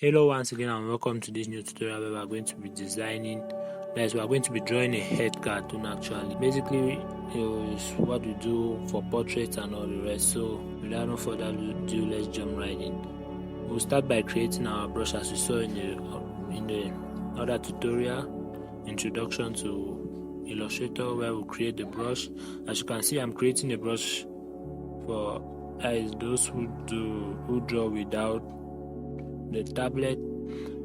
Hello once again and welcome to this new tutorial where we are going to be we are going to be drawing a head cartoon actually. Basically, is what we do for portraits and all the rest. So without no further ado, let's jump right in. We'll start by creating our brush as we saw in the other tutorial, introduction to Illustrator, where we'll create the brush. As you can see, I'm creating a brush for those who draw without the tablet,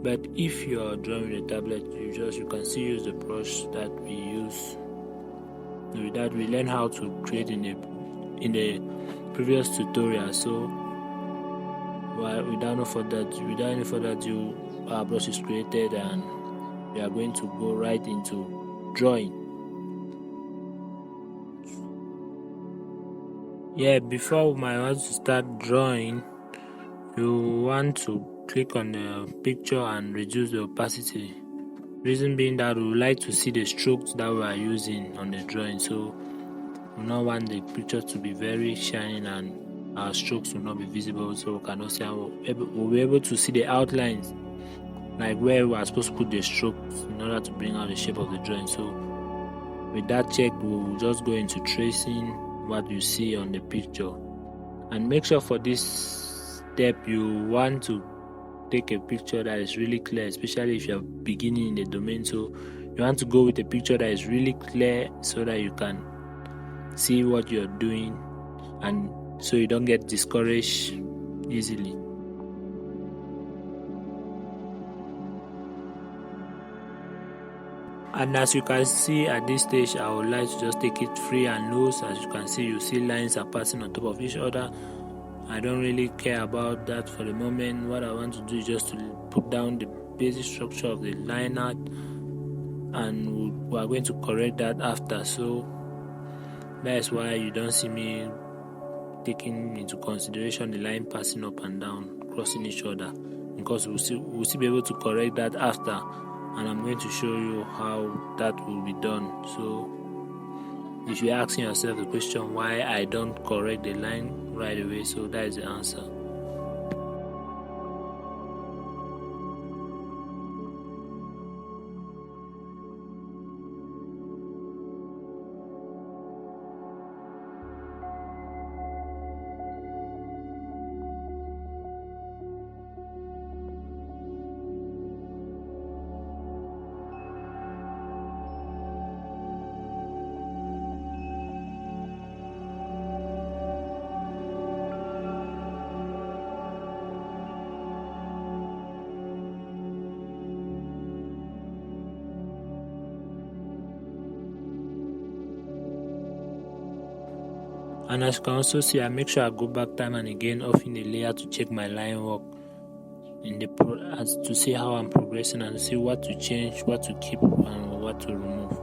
but if you're drawing with a tablet, you can still use the brush that we use. With that, we learn how to create in the previous tutorial. So without any further ado, our brush is created and we are going to go right into drawing. Before we might want to start drawing, you want to click on the picture and reduce the opacity. Reason being that we would like to see the strokes that we are using on the drawing, so we don't want the picture to be very shining and our strokes will not be visible, so we cannot see. We'll be able to see the outlines, like where we are supposed to put the strokes in order to bring out the shape of the drawing. So with that check, we'll just go into tracing what you see on the picture, and make sure for this step you want to take a picture that is really clear, especially if you're beginning in the domain. So you want to go with a picture that is really clear so that you can see what you're doing and so you don't get discouraged easily. And as you can see at this stage, I would like to just take it free and loose. As you can see, you see lines are passing on top of each other. I don't really care about that for the moment. What I want to do is just to put down the basic structure of the line art, and we are going to correct that after. So that is why you don't see me taking into consideration the line passing up and down, crossing each other, because we'll still be able to correct that after, and I'm going to show you how that will be done. So if you're asking yourself the question why I don't correct the line right away, so that is the answer. And as you can also see, I make sure I go back time and again off in the layer to check my line work to see how I'm progressing and to see what to change, what to keep, and what to remove.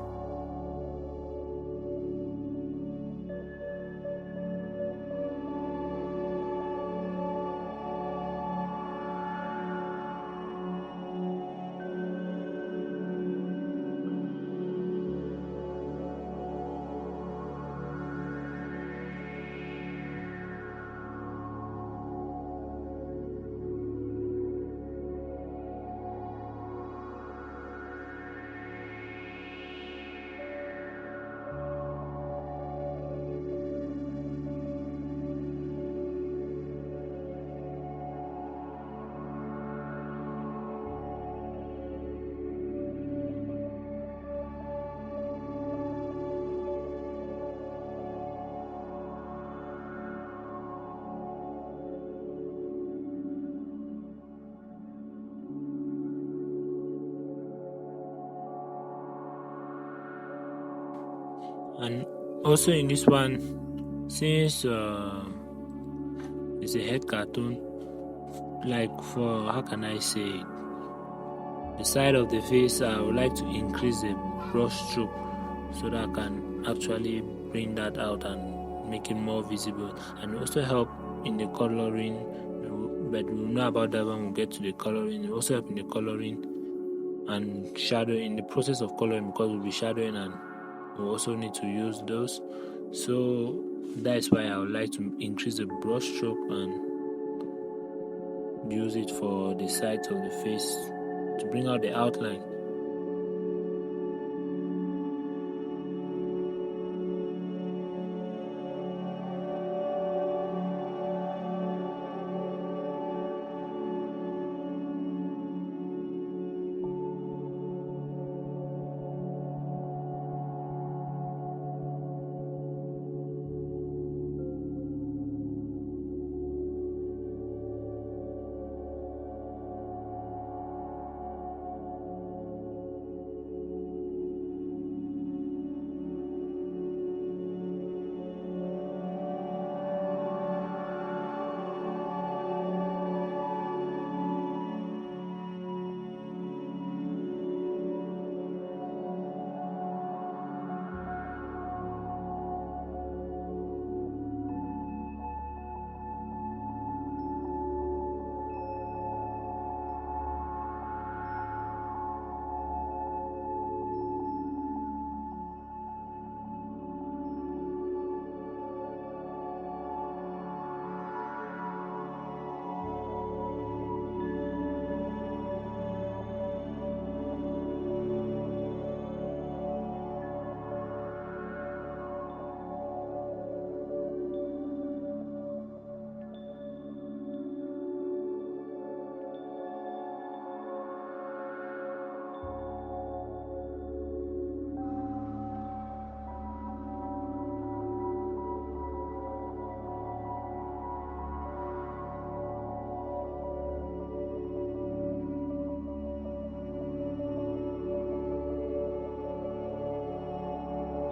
And also in this one, since it's a head cartoon, like for, how can I say it, the side of the face, I would like to increase the brush stroke so that I can actually bring that out and make it more visible, and also help in the coloring. But we'll know about that when we get to the coloring. It will also help in the coloring and shadowing, in the process of coloring, because we'll be shadowing and we also need to use those. So that's why I would like to increase the brush stroke and use it for the sides of the face to bring out the outline.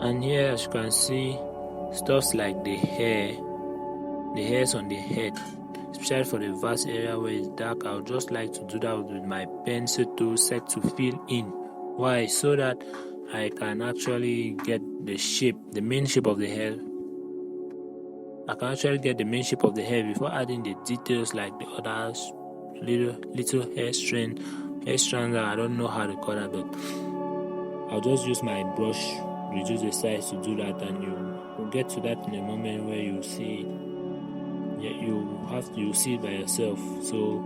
And here, as you can see, stuffs like the hairs on the head, especially for the vast area where it's dark. I would just like to do that with my pencil tool set to fill in. Why? So that I can actually get the main shape of the hair. I can actually get the main shape of the hair before adding the details like the other little hair strands that I don't know how to call that, but I'll just use my brush, reduce the size to do that, and you'll get to that in a moment where you see it. Yeah, you see it by yourself. So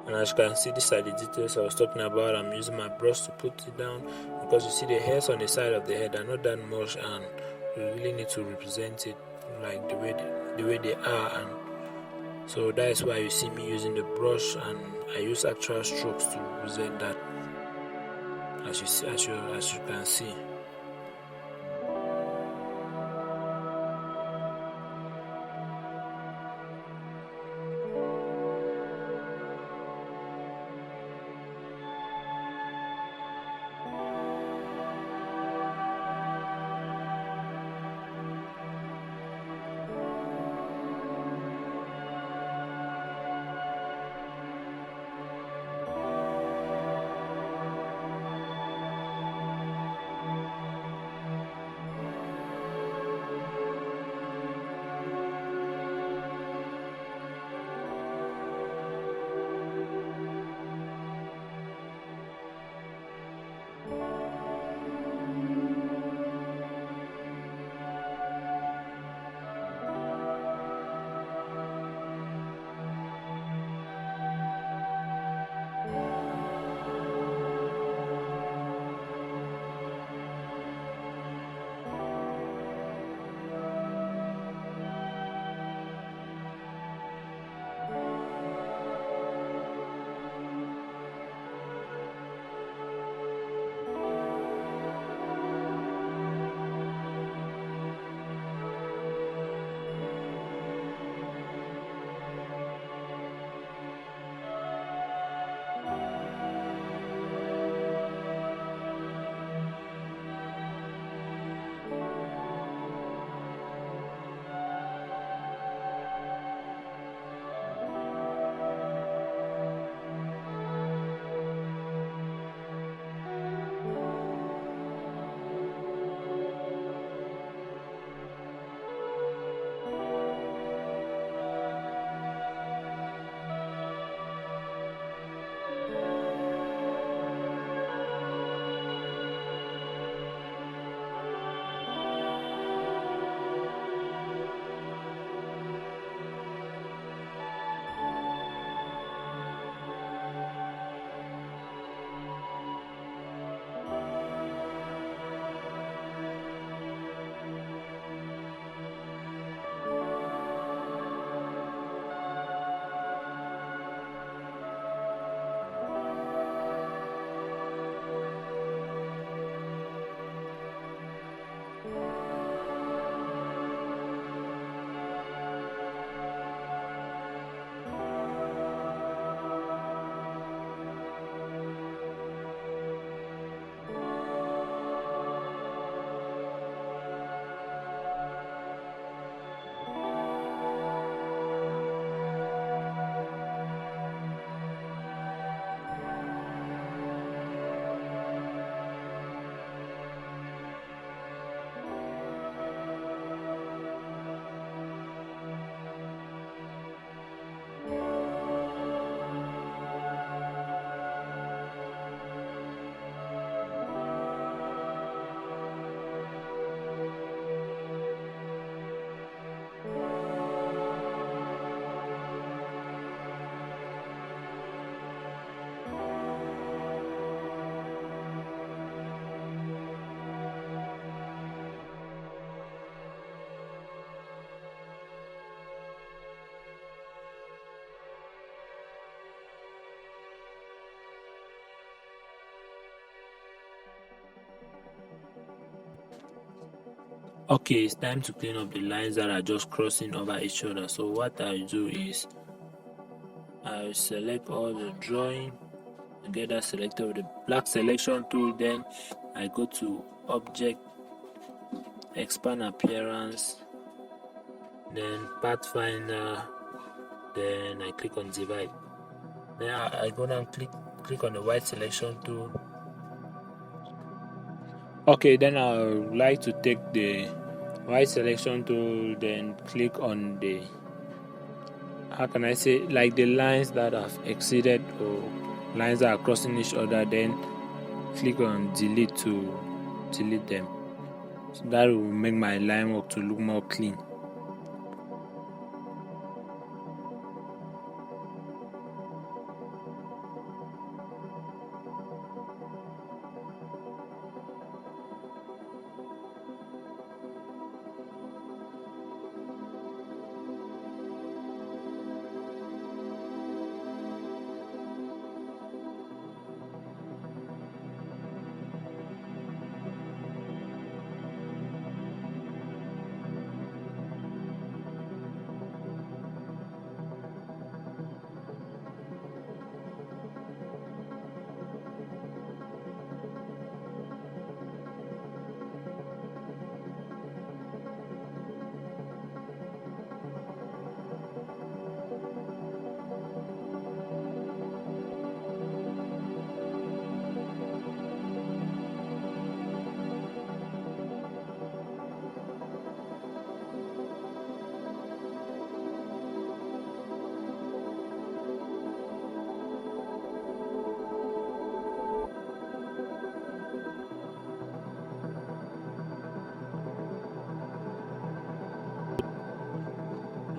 and as you can see, these are the details I was talking about. I'm using my brush to put it down because you see the hairs on the side of the head are not that much, and you really need to represent it like the way they are. And so that is why you see me using the brush, and I use actual strokes to represent that, as you can see. Okay, it's time to clean up the lines that are just crossing over each other. So what I do is I select all the drawing and get that selected with the black selection tool. Then I go to object, expand appearance, then pathfinder, then I click on divide. Then I go down, click on the white selection tool. Okay, then I would like to take the white selection tool, then click on the, how can I say, like the lines that have exceeded or lines that are crossing each other, then click on delete to delete them. So that will make my line work to look more clean.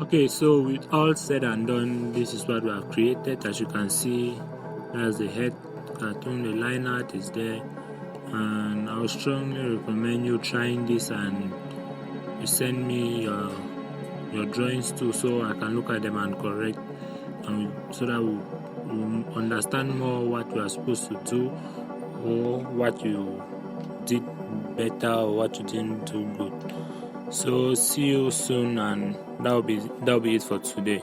Okay, so with all said and done, this is what we have created. As you can see, that's the head cartoon, the line art is there, and I would strongly recommend you trying this, and you send me your drawings too, so I can look at them and correct, and so that we'll understand more what you are supposed to do, or what you did better or what you didn't do good. So see you soon, and that'll be it for today.